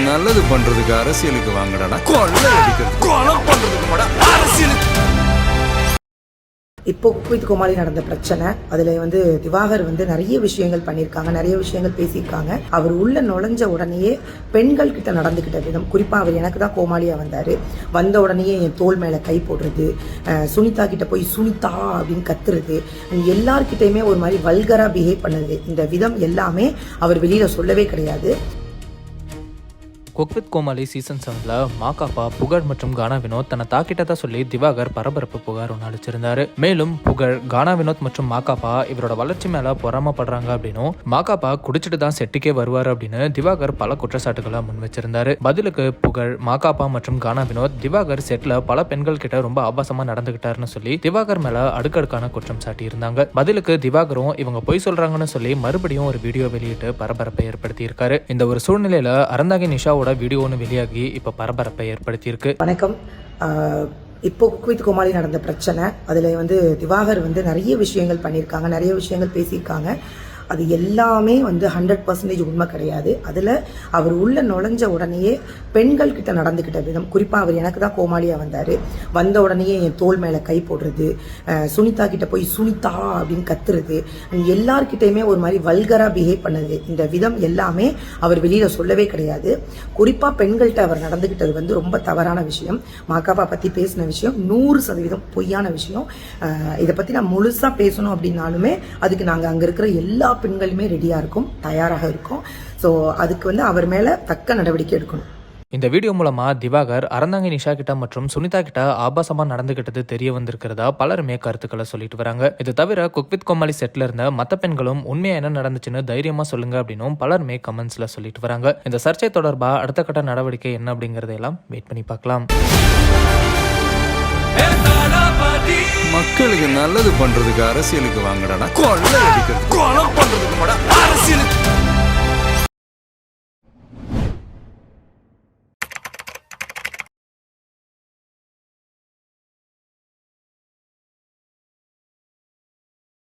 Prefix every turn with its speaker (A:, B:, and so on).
A: நல்லது பண்றதுக்கு அரசியலுக்கு வாங்கடா, கொள்ளை அடிக்கிறது கொலை பண்றதுக்கு அரசியலுக்கு.
B: இப்போ குக் வித் கோமாளி நடந்த பிரச்சனை, அதுல திவாகர் நிறைய விஷயங்கள் பண்ணியிருக்காங்க, நிறைய விஷயங்கள் பேசியிருக்காங்க. அவர் உள்ள நுழைஞ்ச உடனேயே பெண்கள் கிட்ட நடந்துக்கிட்ட விதம், குறிப்பா அவர் எனக்கு தான் கோமாளியா வந்தாரு, வந்த உடனேயே என் தோல் மேல கை போடுறது, சுனிதா கிட்ட போய் சுனிதா அப்படின்னு கத்துறது, எல்லார்கிட்டையுமே ஒரு மாதிரி வல்கரா பிஹேவ் பண்ணது, இந்த விதம் எல்லாமே அவர் வெளியில சொல்லவே கிடையாது.
C: குக் வித் கோமாளி சீசன் 7ல மாகாபா, புகழ் மற்றும் கானா வினோத் தன்னை தாக்கிட்டதா சொல்லி திவாகர் பரபரப்பு புகார் ஒன்று அளிச்சிருந்தாரு. மேலும் புகழ், கானா வினோத் மற்றும் மாகாபா இவரோட வளர்ச்சி மேல பொறாமப்படுறாங்க அப்படின்னும், மாகாபா குடிச்சிட்டு தான் செட்டுக்கே வருவார் அப்படின்னு திவாகர் பல குற்றச்சாட்டுகளை முன் வச்சிருந்தாரு. பதிலுக்கு புகழ், மாகாபா மற்றும் கானா வினோத் திவாகர் செட்ல பல பெண்கள் கிட்ட ரொம்ப ஆபாசமா நடந்துகிட்டாருன்னு சொல்லி திவாகர் மேல அடுக்கடுக்கான குற்றம் சாட்டி இருந்தாங்க. பதிலுக்கு திவாகரும் இவங்க பொய் சொல்றாங்கன்னு சொல்லி மறுபடியும் ஒரு வீடியோ வெளியிட்டு பரபரப்பை ஏற்படுத்தி இருக்காரு. இந்த ஒரு சூழ்நிலையில அறந்தாங்கி நிஷாவோட வீடியோ ஒன்று வெளியாகி இப்ப பரபரப்பை ஏற்படுத்தியிருக்கு.
B: வணக்கம். இப்போ குக் வித் கோமாளி நடந்த பிரச்சனை, அதுல திவாகர் நிறைய விஷயங்கள் பண்ணியிருக்காங்க, நிறைய விஷயங்கள் பேசியிருக்காங்க. அது எல்லாமே 100% உண்மை கிடையாது. அதில் அவர் உள்ள நுழைஞ்ச உடனேயே பெண்கள் கிட்ட நடந்துக்கிட்ட விதம், குறிப்பாக அவர் எனக்கு தான் கோமாளியா வந்தார், வந்த உடனேயே என் தோல் மேலே கை போடுறது, சுனிதா கிட்ட போய் சுனிதா அப்படின்னு கத்துறது, எல்லார்கிட்டையுமே ஒரு மாதிரி வல்கரா பிஹேவ் பண்ணது, இந்த விதம் எல்லாமே அவர் வெளியில சொல்லவே கிடையாது. குறிப்பாக பெண்கள்கிட்ட அவர் நடந்துக்கிட்டது ரொம்ப தவறான விஷயம். மாகாபா பற்றி பேசின விஷயம் 100% பொய்யான விஷயம். இதை பற்றி நான் முழுசாக பேசணும் அப்படின்னாலுமே அதுக்கு நாங்கள் அங்கே இருக்கிற எல்லா பெண்களுமே ரெடியா இருக்கும், தயாராக இருக்கும். ஸோ அதுக்கு அவர் மேல தக்க நடவடிக்கை எடுக்கணும்.
C: இந்த வீடியோ மூலமா திவாகர் அறந்தாங்கி நிஷா கிட்ட மற்றும் சுனிதா கிட்ட ஆபாசமா நடந்துகிட்டது தெரிய வந்திருக்கிறதா பலருமே கருத்துக்களை சொல்லிட்டு வராங்க. இது தவிர குக் வித் கோமாளி செட்ல இருந்த மத்த பெண்களும் உண்மையா என்ன நடந்துச்சுன்னு தைரியமா சொல்லுங்க அப்படின்னும் பலருமே கமெண்ட்ஸ்ல சொல்லிட்டு வராங்க. இந்த சர்ச்சை தொடர்பா அடுத்த கட்ட நடவடிக்கை என்ன அப்படிங்கறதெல்லாம் வெயிட் பண்ணி பார்க்கலாம்.
A: மக்களுக்கு நல்லது பண்றதுக்கு அரசியலுக்கு வாங்கடா, கொள்ளை அடிக்கிறது கொலை பண்றதுக்கு அரசியலுக்கு.